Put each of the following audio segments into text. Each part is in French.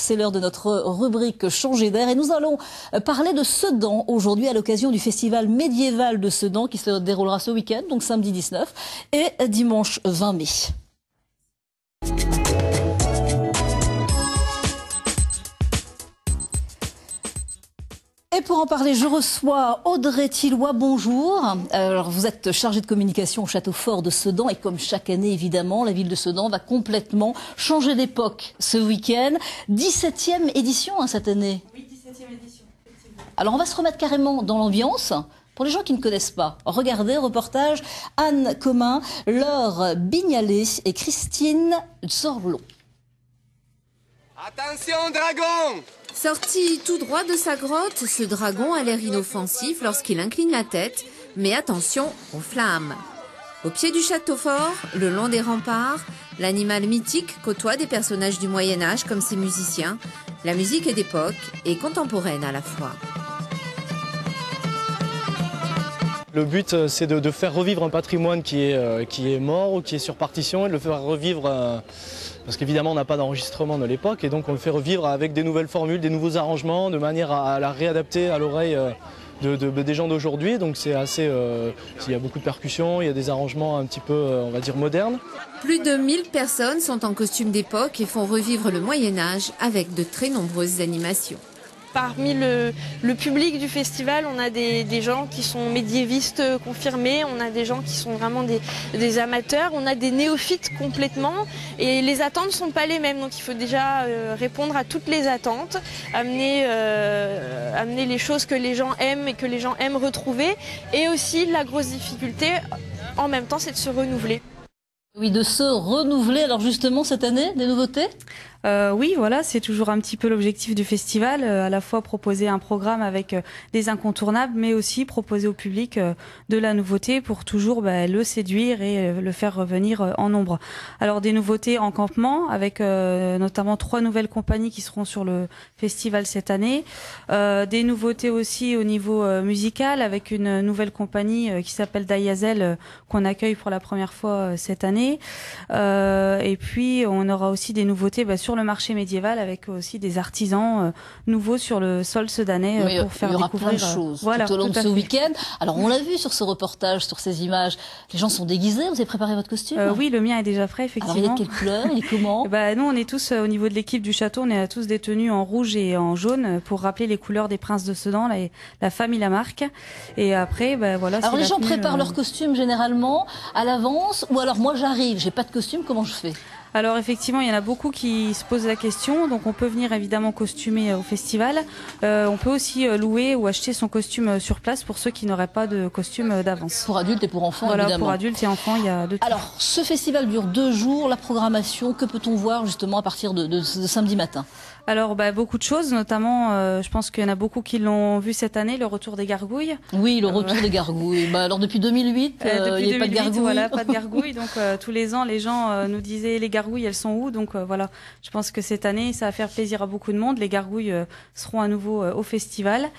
c'est l'heure de notre rubrique Changer d'air et nous allons parler de Sedan aujourd'hui à l'occasion du festival médiéval de Sedan qui se déroulera ce week-end, donc samedi 19 et dimanche 20 mai. Et pour en parler, je reçois Audrey Tilloy, bonjour. Alors, vous êtes chargée de communication au Château Fort de Sedan et comme chaque année, évidemment, la ville de Sedan va complètement changer d'époque ce week-end. 17e édition cette année. Oui, 17e édition, effectivement. Alors, on va se remettre carrément dans l'ambiance. Pour les gens qui ne connaissent pas, regardez, reportage Anne Commun, Laure Bignalet et Christine Zorlot. Attention, dragon! Sorti tout droit de sa grotte, ce dragon a l'air inoffensif lorsqu'il incline la tête, mais attention aux flammes. Au pied du château fort, le long des remparts, l'animal mythique côtoie des personnages du Moyen-Âge comme ses musiciens. La musique est d'époque et contemporaine à la fois. Le but, c'est de faire revivre un patrimoine qui est mort ou qui est sur partition et de le faire revivre, parce qu'évidemment on n'a pas d'enregistrement de l'époque et donc on le fait revivre avec des nouvelles formules, des nouveaux arrangements, de manière à la réadapter à l'oreille des gens d'aujourd'hui. Donc c'est assez, il y a beaucoup de percussions, il y a des arrangements un petit peu, on va dire, modernes. Plus de 1000 personnes sont en costume d'époque et font revivre le Moyen-Âge avec de très nombreuses animations. Parmi le public du festival, on a des gens qui sont médiévistes confirmés, on a des gens qui sont vraiment des amateurs, on a des néophytes complètement et les attentes ne sont pas les mêmes. Donc il faut déjà répondre à toutes les attentes, amener les choses que les gens aiment et que les gens aiment retrouver. Et aussi la grosse difficulté en même temps, c'est de se renouveler. Oui, de se renouveler. Alors justement, cette année, des nouveautés ? Oui, voilà, c'est toujours un petit peu l'objectif du festival, à la fois proposer un programme avec des incontournables, mais aussi proposer au public de la nouveauté pour toujours le séduire et le faire revenir en nombre. Alors des nouveautés en campement, avec notamment 3 nouvelles compagnies qui seront sur le festival cette année. Des nouveautés aussi au niveau musical, avec une nouvelle compagnie qui s'appelle Dayazel, qu'on accueille pour la première fois cette année. Et puis on aura aussi des nouveautés sur le marché médiéval avec aussi des artisans nouveaux sur le sol sedanais pour faire découvrir plein de choses tout au long de ce week-end. Alors on l'a vu sur ce reportage, sur ces images, les gens sont déguisés. Vous avez préparé votre costume? Oui, le mien est déjà prêt, effectivement. Alors il est de quelle couleur? Il est comment? Nous on est tous au niveau de l'équipe du château, on est tous des tenues en rouge et en jaune pour rappeler les couleurs des princes de Sedan, la famille Lamarque. Et après voilà. Alors les gens préparent leur costume généralement à l'avance ou alors moi j'arrive, j'ai pas de costume, comment je fais? Alors effectivement, il y en a beaucoup qui se posent la question. Donc on peut venir évidemment costumer au festival. On peut aussi louer ou acheter son costume sur place pour ceux qui n'auraient pas de costume d'avance. Pour adultes et pour enfants, voilà, évidemment. Pour adultes et enfants, il y a de tout. Alors ce festival dure 2 jours. La programmation, que peut-on voir justement à partir de samedi matin? Alors beaucoup de choses, notamment je pense qu'il y en a beaucoup qui l'ont vu cette année, le retour des gargouilles. Oui, le retour des gargouilles. Alors depuis 2008, il n'y a pas de gargouilles. Voilà, pas de gargouilles. Donc tous les ans, les gens nous disaient les gargouilles, elles sont où? Donc voilà, je pense que cette année, ça va faire plaisir à beaucoup de monde. Les gargouilles seront à nouveau au festival.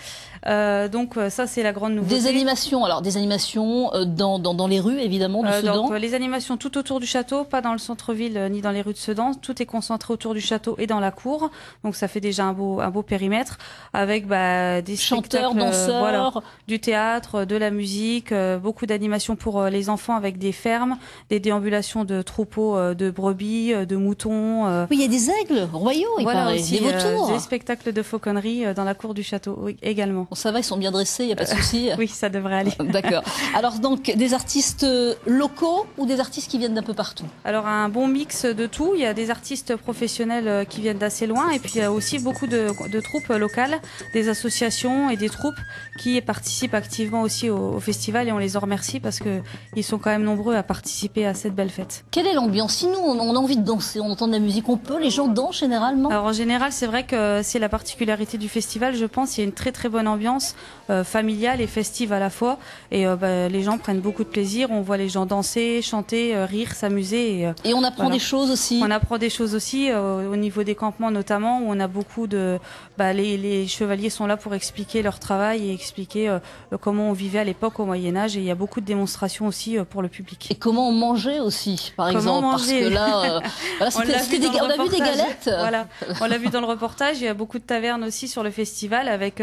Donc ça, c'est la grande nouveauté. Des animations, alors des animations dans les rues évidemment de Sedan. Donc les animations tout autour du château, pas dans le centre-ville ni dans les rues de Sedan. Tout est concentré autour du château et dans la cour. Donc ça fait déjà un beau périmètre avec des chanteurs, spectacles, danseurs, du théâtre, de la musique, beaucoup d'animations pour les enfants avec des fermes, des déambulations de troupeaux de brebis, de moutons. Oui, il y a des aigles royaux, il paraît, aussi, des vautours. Des spectacles de fauconnerie dans la cour du château également. Bon, ça va, ils sont bien dressés, il n'y a pas de souci. Oui, ça devrait aller. D'accord. Alors donc des artistes locaux ou des artistes qui viennent d'un peu partout? Alors un bon mix de tout. Il y a des artistes professionnels qui viennent d'assez loin et puis il y a aussi beaucoup de troupes locales, des associations et des troupes qui participent activement aussi au festival et on les en remercie parce que ils sont quand même nombreux à participer à cette belle fête. Quelle est l'ambiance? Si nous on a envie de danser, on entend de la musique, on peut, les gens dansent généralement? Alors en général, c'est vrai que c'est la particularité du festival, je pense. Il y a une très très bonne ambiance familiale et festive à la fois et les gens prennent beaucoup de plaisir. On voit les gens danser, chanter, rire, s'amuser. Et on apprend des choses aussi. On apprend des choses aussi au niveau des campements notamment où on a beaucoup de... les chevaliers sont là pour expliquer leur travail et expliquer comment on vivait à l'époque au Moyen-Âge et il y a beaucoup de démonstrations aussi pour le public. Et comment on mangeait aussi, par exemple, parce que là, Voilà, On l'a vu dans le on a vu des reportage. galettes. Voilà, on l'a vu dans le reportage. Il y a beaucoup de tavernes aussi sur le festival avec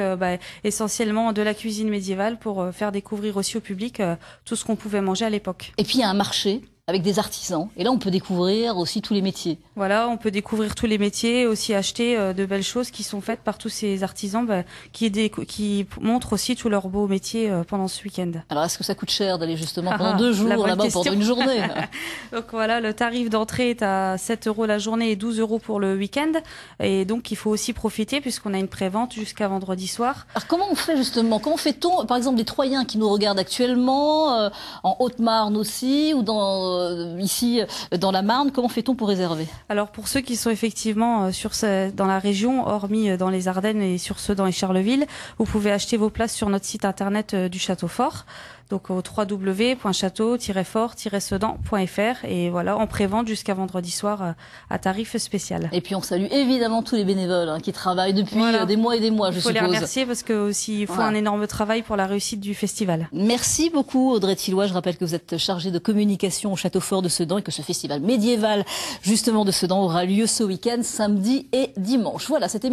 essentiellement de la cuisine médiévale pour faire découvrir aussi au public tout ce qu'on pouvait manger à l'époque. Et puis il y a un marché avec des artisans. Et là, on peut découvrir aussi tous les métiers. Voilà, on peut découvrir tous les métiers, aussi acheter de belles choses qui sont faites par tous ces artisans qui montrent aussi tous leurs beaux métiers pendant ce week-end. Alors, est-ce que ça coûte cher d'aller justement pendant 2 jours là-bas, pendant une journée? Donc voilà, le tarif d'entrée est à 7 € la journée et 12 € pour le week-end. Et donc, il faut aussi profiter puisqu'on a une prévente jusqu'à vendredi soir. Alors, comment on fait justement? Comment fait-on, par exemple, les Troyens qui nous regardent actuellement, en Haute-Marne aussi, ou ici dans la Marne, comment fait-on pour réserver? Alors pour ceux qui sont effectivement dans la région, hormis dans les Ardennes et sur Sedan et Charleville, vous pouvez acheter vos places sur notre site internet du Château Fort, donc au www.château-fort-sedan.fr, et voilà, en prévente jusqu'à vendredi soir à tarif spécial. Et puis on salue évidemment tous les bénévoles qui travaillent depuis des mois et des mois, je suppose. Il faut les remercier parce que aussi il faut un énorme travail pour la réussite du festival. Merci beaucoup Audrey Thillois. Je rappelle que vous êtes chargée de communication au Château Fort de Sedan et que ce festival médiéval justement de Sedan aura lieu ce week-end, samedi et dimanche. Voilà, cette émission